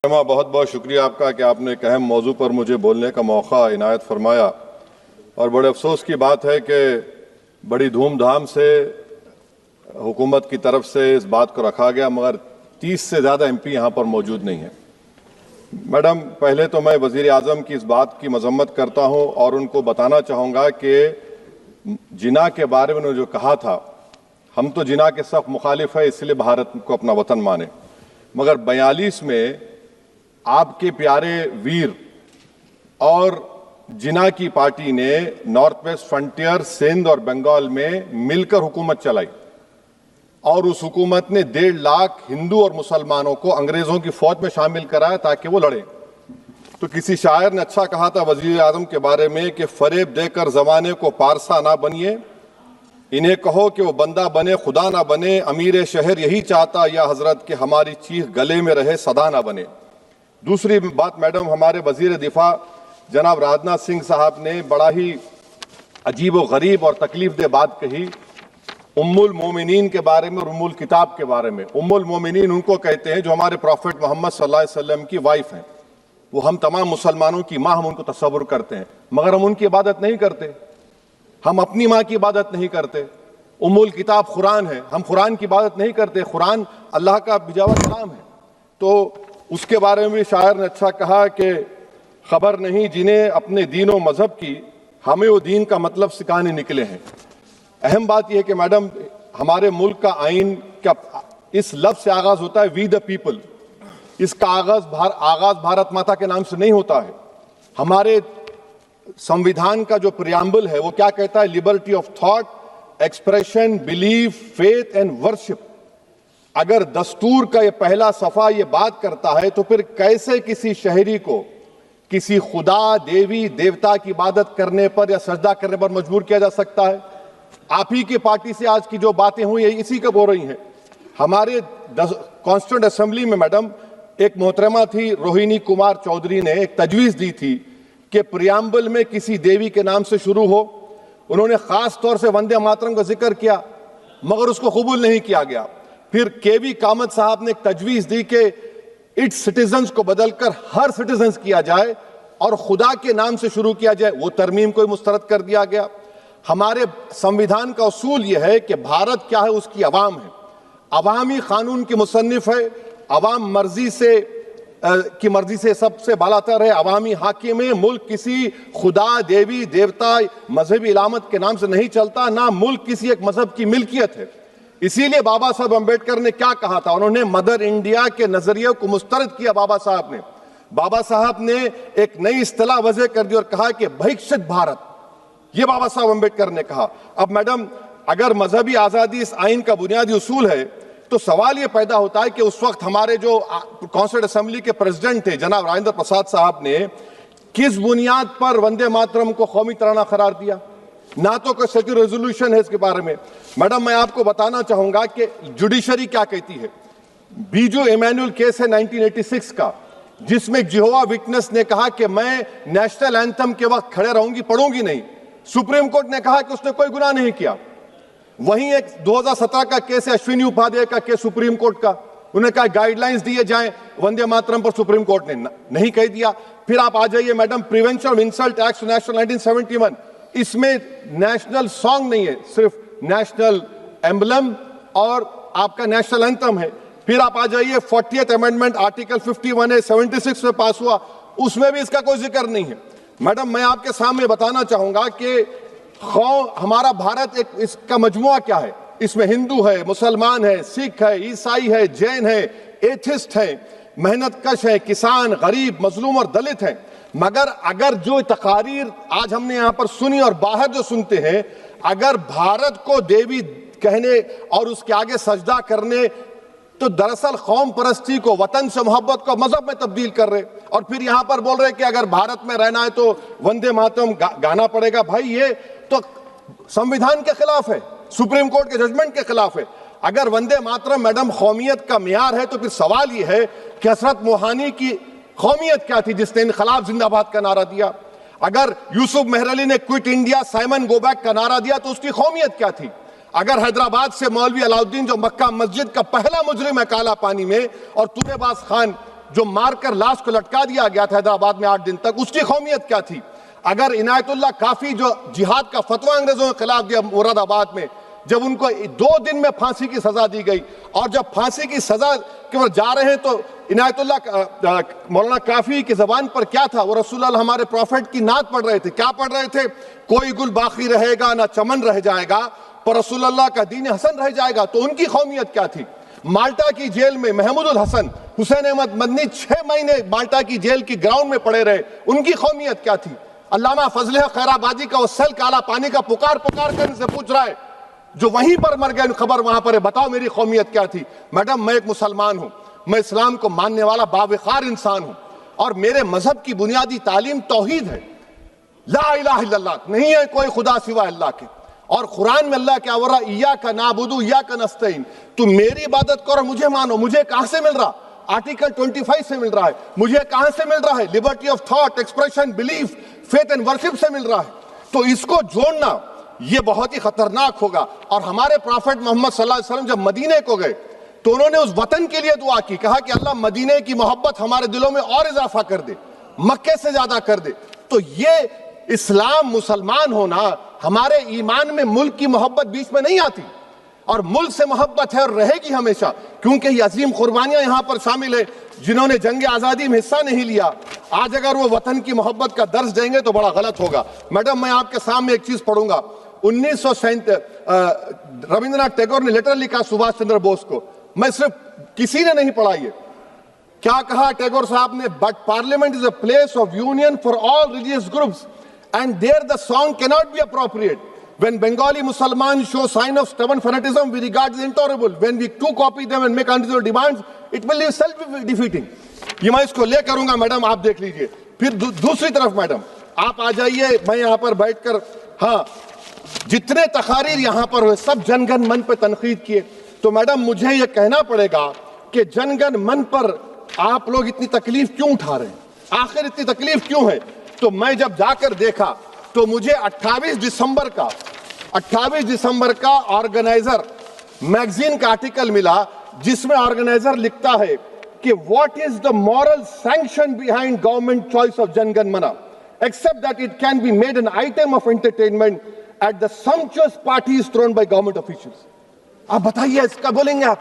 बहुत बहुत शुक्रिया आपका कि आपने एक अहम मौजू पर मुझे बोलने का मौका इनायत फरमाया। और बड़े अफसोस की बात है कि बड़ी धूमधाम से हुकूमत की तरफ से इस बात को रखा गया, मगर 30 से ज़्यादा MP यहाँ पर मौजूद नहीं हैं। मैडम, पहले तो मैं वज़ीर आज़म की इस बात की मजम्मत करता हूँ और उनको बताना चाहूँगा कि जिना के बारे में उन्होंने जो कहा था, हम तो जिना के सख्त मुखालिफ है, इसलिए भारत को अपना वतन माने, मगर 42 में आपके प्यारे वीर और जिना की पार्टी ने नॉर्थ वेस्ट फ्रंटियर, सिंध और बंगाल में मिलकर हुकूमत चलाई और उस हुकूमत ने 1.5 लाख हिंदू और मुसलमानों को अंग्रेजों की फौज में शामिल कराया ताकि वो लड़े। तो किसी शायर ने अच्छा कहा था वजीर आजम के बारे में कि फरेब देकर जमाने को पारसा ना बनिए, इन्हें कहो कि वो बंदा बने खुदा ना बने, अमीर शहर यही चाहता या हजरत कि हमारी चीख गले में रहे सदा ना बने। दूसरी बात मैडम, हमारे वजीर दिफा जनाब राजनाथ सिंह साहब ने बड़ा ही अजीब व गरीब और तकलीफ दे बात कही उम्मुल मोमिनीन के बारे में और उम्मुल किताब के बारे में। उम्मुल मोमिनीन उनको कहते हैं जो हमारे प्रॉफिट मोहम्मद सल्लल्लाहु अलैहि वसल्लम की वाइफ हैं, वो हम तमाम मुसलमानों की माँ, हम उनको तस्वुर करते हैं, मगर हम उनकी इबादत नहीं करते, हम अपनी माँ की इबादत नहीं करते। उम्मुल किताब कुरान है, हम कुरान की इबादत नहीं करते, कुरान अल्लाह का बिजावा कलाम है। तो उसके बारे में शायर ने अच्छा कहा कि खबर नहीं जिन्हें अपने दीन व मजहब की, हमें वो दीन का मतलब सिखाने निकले हैं। अहम बात यह है कि मैडम, हमारे मुल्क का आइन का इस लफ्ज से आगाज होता है वी द पीपल। इसका आगाज भारत माता के नाम से नहीं होता है। हमारे संविधान का जो प्रियम्बल है वो क्या कहता है? Liberty of thought, expression, belief, faith and worship. अगर दस्तूर का ये पहला सफा ये बात करता है तो फिर कैसे किसी शहरी को किसी खुदा, देवी, देवता की इबादत करने पर या सजदा करने पर मजबूर किया जा सकता है? आप ही की पार्टी से आज की जो बातें हुई है इसी का बोल रही हैं। हमारे कॉन्स्टिट्यूंट असेंबली में मैडम एक मोहतरमा थी रोहिणी कुमार चौधरी ने एक तजवीज दी थी कि प्रियम्बल में किसी देवी के नाम से शुरू हो। उन्होंने खास तौर से वंदे मातरम का जिक्र किया, मगर उसको कबूल नहीं किया गया। फिर KV कामत साहब ने एक तजवीज दी कि इट्स सिटीजन्स को बदलकर हर सिटीजन्स किया जाए और खुदा के नाम से शुरू किया जाए, वो तरमीम को मुस्तरद कर दिया गया। हमारे संविधान का उसूल यह है कि भारत क्या है, उसकी अवाम है, अवामी कानून की मुसन्निफ है, अवाम की मर्जी से सबसे बालातर है, अवामी हाकिम है। मुल्क किसी खुदा, देवी, देवता, मजहबी इलामत के नाम से नहीं चलता, ना मुल्क किसी एक मजहब की मिल्कियत है। इसीलिए बाबा साहब अम्बेडकर ने क्या कहा था? उन्होंने मदर इंडिया के नजरिए को मुस्तरद किया। बाबा साहब ने एक नई इस्तिलाह वजह कर दी और कहा कि भैक्षित भारत, ये बाबा साहब अम्बेडकर ने कहा। अब मैडम, अगर मजहबी आजादी इस आइन का बुनियादी उसूल है तो सवाल यह पैदा होता है कि उस वक्त हमारे जो कॉन्स्टिट्यूंट असेंबली के प्रेसिडेंट थे जनाब राजेंद्र प्रसाद साहब ने किस बुनियाद पर वंदे मातरम को कौमी तराना करार दिया? ना तो कोई सेक्यूर रेजोल्यूशन है इसके बारे में। मैडम, मैं आपको बताना चाहूंगा कि जुडिशरी क्या कहती है। बीजू इमैनुअल केस है 1986 का, जिसमें जिहोवा विटनेस ने कहा कि मैं नेशनल एंथम के वक्त खड़े रहूंगी, पढ़ूंगी नहीं। सुप्रीम कोर्ट ने कहा कि उसने कोई गुनाह नहीं किया। वहीं एक 2017 का केस है अश्विनी उपाध्याय का केस सुप्रीम कोर्ट का, उन्होंने कहा गाइडलाइंस दिए जाएं वंदे मातरम पर, सुप्रीम कोर्ट ने नहीं कह दिया। फिर आप आ जाइए madam, prevention of insult act national 1971, इसमें नेशनल सॉन्ग नहीं है, सिर्फ नेशनल एम्बलम और आपका नेशनल एंथम है। फिर आप आ जाइए 40th अमेंडमेंट आर्टिकल 51A 76 में पास हुआ, उसमें भी इसका कोई जिक्र नहीं है। मैडम, मैं आपके सामने बताना चाहूंगा कि हमारा भारत एक इसका मजमुआ क्या है। इसमें हिंदू है, मुसलमान है, सिख है, ईसाई है, जैन है, एथिस्ट है, मेहनतकश है, किसान, गरीब, मजलूम और दलित है। मगर अगर जो तकारीर आज हमने यहां पर सुनी और बाहर जो सुनते हैं, अगर भारत को देवी कहने और उसके आगे सजदा करने, तो दरअसल कौम परस्ती को, वतन से मोहब्बत को मजहब में तब्दील कर रहे, और फिर यहां पर बोल रहे कि अगर भारत में रहना है तो वंदे मातरम गाना पड़ेगा। भाई, ये तो संविधान के खिलाफ है, सुप्रीम कोर्ट के जजमेंट के खिलाफ है। अगर वंदे मातरम मैडम कौमियत का मियार है तो फिर सवाल यह है कि हजरत मोहानी की कौमियत क्या थी जिसने इनकलाब जिंदाबाद का नारा दिया? अगर यूसुफ मेहरली ने quit India, Simon go back का नारा दिया तो उसकी कौमियत क्या थी? अगर हैदराबाद से मौलवी अलाउद्दीन जो मक्का मस्जिद का पहला मुजरिम है काला पानी में, और तूरेबाज खान जो मारकर लाश को लटका दिया गया था हैदराबाद में 8 दिन तक, उसकी कौमियत क्या थी? अगर इनायतुल्लाह काफी जो जिहाद का फतवा अंग्रेजों के खिलाफ दिया मुरादाबाद में, जब उनको 2 दिन में फांसी की सजा दी गई, और जब फांसी की सजा के बाद जा रहे हैं तो इनायतुल्लाह मौलाना काफी की जबान पर क्या था? वो रसूलुल्लाह हमारे प्रॉफिट की नात पढ़ रहे थे। क्या पढ़ रहे थे? कोई गुल बाकी रहेगा ना चमन रह जाएगा, पर रसूलुल्लाह का दीन हसन रह जाएगा। तो उनकी कौमियत क्या थी? माल्टा की जेल में महमूदुल हसन, हुसैन अहमद मदनी 6 महीने माल्टा की जेल की ग्राउंड में पड़े रहे, उनकी कौमियत क्या थी? अल्लामा फजल खैराबादी का वो सल काला पानी का पुकार पुकार कर से पूछ रहा है, जो वहीं पर मर गए, खबर वहां पर है, बताओ मेरी कौमियत क्या थी? मैडम, मैं एक मुसलमान हूं, मैं इस्लाम को मानने वाला बावकार इंसान हूं, और मेरे मजहब की बुनियादी तालीम तौहीद है, ला इलाहा इल्लल्लाह, नहीं है कोई खुदा सिवा अल्लाह के। और कुरान में अल्लाह क्या बोल रहा? इय्याका नाबुदु इय्याका नस्तईन, तुम मेरी इबादत करो, मुझे मानो। मुझे कहां से मिल रहा? आर्टिकल 25 से मिल रहा है। मुझे कहां से मिल रहा है? Liberty of thought, expression, belief, faith and worship से मिल रहा है। तो इसको जोड़ना ये बहुत ही खतरनाक होगा। और हमारे प्रॉफिट मोहम्मद सल्लल्लाहु अलैहि वसल्लम जब मदीने को गए तो उन्होंने उस वतन के लिए दुआ की, कहा कि अल्लाह मदीने की मोहब्बत हमारे दिलों में और इजाफा कर दे, मक्के से ज्यादा कर दे। तो ये इस्लाम, मुसलमान होना, हमारे ईमान में मुल्क की मोहब्बत बीच में नहीं आती, और मुल्क से मोहब्बत है और रहेगी हमेशा, क्योंकि ये अजीम कुर्बानियां यहां पर शामिल है जिन्होंने जंग आजादी में हिस्सा नहीं लिया। आज अगर वो वतन की मोहब्बत का दर्ज देंगे तो बड़ा गलत होगा। मैडम, मैं आपके सामने एक चीज पढ़ूंगा। 1937 रविंद्रनाथ टैगोर ने लेटर लिखा सुभाष चंद्र बोस को, मैं सिर्फ किसी ने नहीं पढ़ा ये। क्या कहा टैगोर साहब ने? But parliament is a place of union for all religious groups and there the song cannot be appropriate. When Bengali Muslims show sign of stubborn fanatism, we regard it intolerable. When we too copy them and make unreasonable demands, it will be self-defeating. ये मैं इसको ले करूंगा madam, आप देख लीजिए। फिर दूसरी तरफ मैडम आप आ जाइए, मैं यहाँ पर बैठकर, हाँ, जितने तकारीर यहाँ पर हुए सब जनगण मन पर तनकीद किए। तो मैडम मुझे ये कहना पड़ेगा कि जनगण मन पर आप लोग इतनी तकलीफ क्यों उठा रहे हैं? आखिर इतनी तकलीफ क्यों है? तो मैं जब जाकर देखा तो मुझे 28 दिसंबर का ऑर्गेनाइजर मैगजीन का आर्टिकल मिला, जिसमें ऑर्गेनाइजर लिखता है कि what is the moral sanction behind government choice of Janagana Mana except that it can be made an item of entertainment at the sumptuous parties thrown by government officials. आप बताइए, इसका बोलेंगे आप?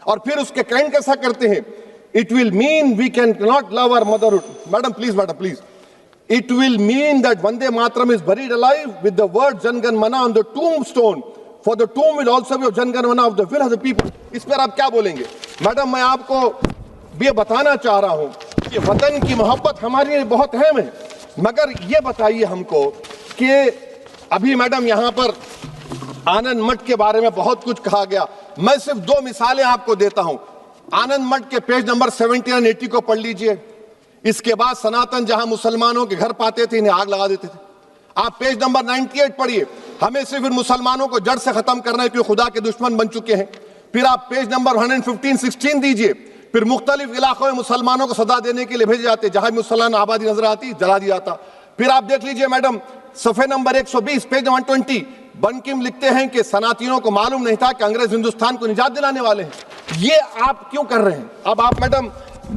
और फिर उसके कैंड कैसा करते हैं? It will mean we can not love our motherhood. Madam please, it will mean that Vande Mataram is buried alive with the word Jangan Mana on the tombstone, for the tomb will also be of Jangan Mana of the will of the people. इस पर आप क्या बोलेंगे? Madam, मैं आपको ये बताना चाह रहा हूं कि वतन की मोहब्बत हमारे लिए बहुत अहम है, मगर ये बताइए हमको कि अभी मैडम यहाँ पर आनंद मठ के बारे में बहुत कुछ कहा गया। मैं सिर्फ 2 मिसालें आपको देता हूं। आनंद मठ के पेज नंबर 70 और 80 को पढ़ लीजिए। इसके बाद सनातन जहां मुसलमानों के घर पाते थे, इन्हें आग लगा देते थे। आप पेज नंबर 98 पढ़िए, हमें सिर्फ इन मुसलमानों को जड़ से खत्म करना है क्योंकि खुदा के दुश्मन बन चुके हैं। फिर आप पेज नंबर 115-16 दीजिए, फिर मुख्तलिफ इलाकों में मुसलमानों को सदा देने के लिए भेजे जाते, जहां मुसलमान आबादी नजर आती जला दिया जाता। फिर आप देख लीजिए मैडम, सफे नंबर 120 पेज 120, बंकिम लिखते हैं कि सनातियों को मालूम नहीं था कि अंग्रेज हिंदुस्तान को निजात दिलाने वाले हैं। ये आप क्यों कर रहे हैं? अब आप मैडम,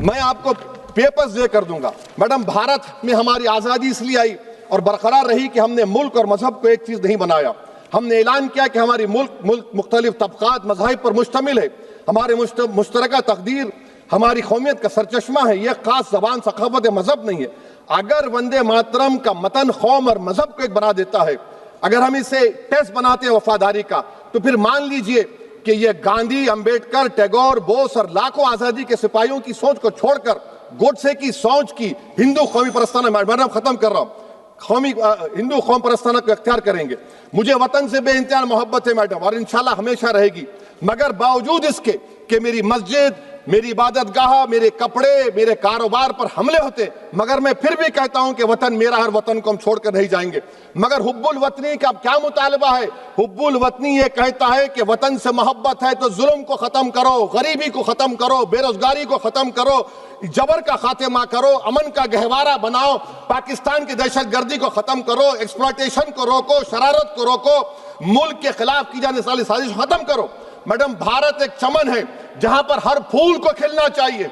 मैं आपको पेपर्स दे कर दूंगा। मैडम, भारत में हमारी आजादी इसलिए आई और बरकरार रही कि हमने मुल्क और मजहब को एक चीज नहीं बनाया। हमने ऐलान किया कि हमारी मुल्क मुख्तलिफ तबकात मज़ाहिब पर मुश्तमिल है। हमारे मुश्तरका तकदीर हमारी कौमियत का सरचश्मा है। यह खास जबान, सखावत, मजहब नहीं है। अगर वंदे मातरम का मतन कौम और मजहब को एक बना देता है, अगर हम इसे टेस्ट बनाते हैं वफादारी का, तो फिर मान लीजिए कि यह गांधी, अंबेडकर, टैगोर, बोस और लाखों आजादी के सिपाहियों की सोच को छोड़कर गोडसे की सोच की हिंदू कौमी परस्ताना, मैडम खत्म कर रहा हूं, कौमी हिंदू कौम परस्ताना को इख्तियार करेंगे। मुझे वतन से बेइंतहा मोहब्बत है मैडम, और इंशाल्लाह हमेशा रहेगी, मगर बावजूद इसके कि मेरी मस्जिद, मेरी इबादत गाह, मेरे कपड़े, मेरे कारोबार पर हमले होते, मगर मैं फिर भी कहता हूं कि वतन मेरा, हर वतन को हम छोड़कर नहीं जाएंगे। मगर हुब्बुल वतनी का क्या मुतालबा है? हुब्बुल वतनी ये कहता है कि वतन से मोहब्बत है तो जुल्म को खत्म करो, गरीबी को खत्म करो, बेरोजगारी को खत्म करो, जबर का खात्मा करो, अमन का गहवारा बनाओ, पाकिस्तान की दहशतगर्दी को खत्म करो, एक्सप्लॉयटेशन को रोको, शरारत को रोको, मुल्क के खिलाफ की जाने वाली साजिश खत्म करो। मैडम, भारत एक चमन है जहां पर हर फूल को खिलना चाहिए।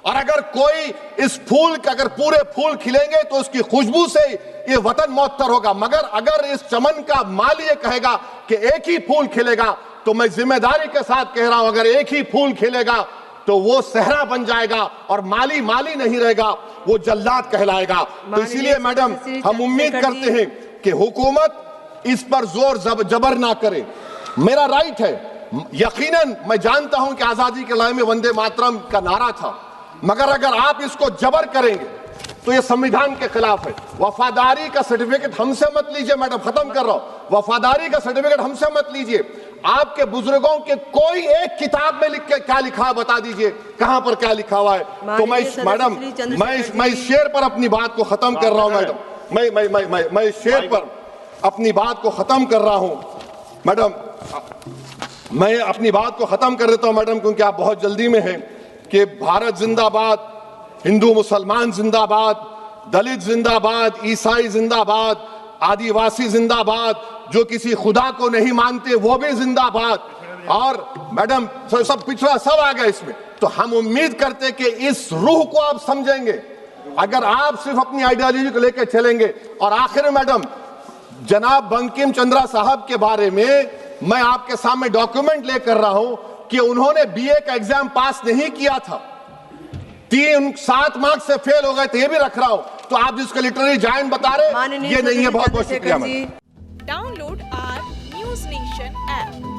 और अगर कोई इस फूल के अगर पूरे फूल खिलेंगे तो उसकी खुशबू से ये वतन मौतर होगा, मगर अगर इस चमन का माली ये कहेगा कि एक ही फूल खिलेगा, तो मैं जिम्मेदारी के साथ कह रहा हूं, अगर एक ही फूल खिलेगा तो वो सहरा बन जाएगा और माली माली नहीं रहेगा, वो जल्लाद कहलाएगा। तो इसीलिए मैडम हम उम्मीद करते हैं कि हुकूमत इस पर जोर जबर ना करे। मेरा राइट है, यकीनन मैं जानता हूं कि आजादी के लड़ाई में वंदे मातरम का नारा था, मगर अगर आप इसको जबर करेंगे तो ये संविधान के खिलाफ है। वफादारी का सर्टिफिकेट हमसे मत लीजिए मैडम, खत्म कर रहा हूं। वफादारी का सर्टिफिकेट हमसे मत लीजिए। आपके बुजुर्गों के कोई एक किताब में लिख के क्या लिखा है बता दीजिए, कहां पर क्या लिखा हुआ है। तो मैं मैडम मैं इस शेर पर अपनी बात को खत्म कर रहा हूं मैडम, मैं इस शेर पर अपनी बात को खत्म कर रहा हूं मैडम, मैं अपनी बात को खत्म कर देता हूं मैडम, क्योंकि आप बहुत जल्दी में हैं। कि भारत जिंदाबाद, हिंदू मुसलमान जिंदाबाद, दलित जिंदाबाद, ईसाई जिंदाबाद, आदिवासी जिंदाबाद, जो किसी खुदा को नहीं मानते वो भी जिंदाबाद, और मैडम सब पिछड़ा सब आ गया इसमें। तो हम उम्मीद करते कि इस रूह को आप समझेंगे अगर आप सिर्फ अपनी आइडियोलॉजी को लेकर चलेंगे। और आखिर में मैडम, जनाब बंकिम चंद्रा साहब के बारे में मैं आपके सामने डॉक्यूमेंट लेकर रहा हूं कि उन्होंने बीए का एग्जाम पास नहीं किया था, 7 मार्क्स से फेल हो गए थे, ये भी रख रहा हूं। तो आप जिसका लिटरेरी जायंट बता रहे ये नहीं है। बहुत बहुत शुक्रिया। Download our News Nation app.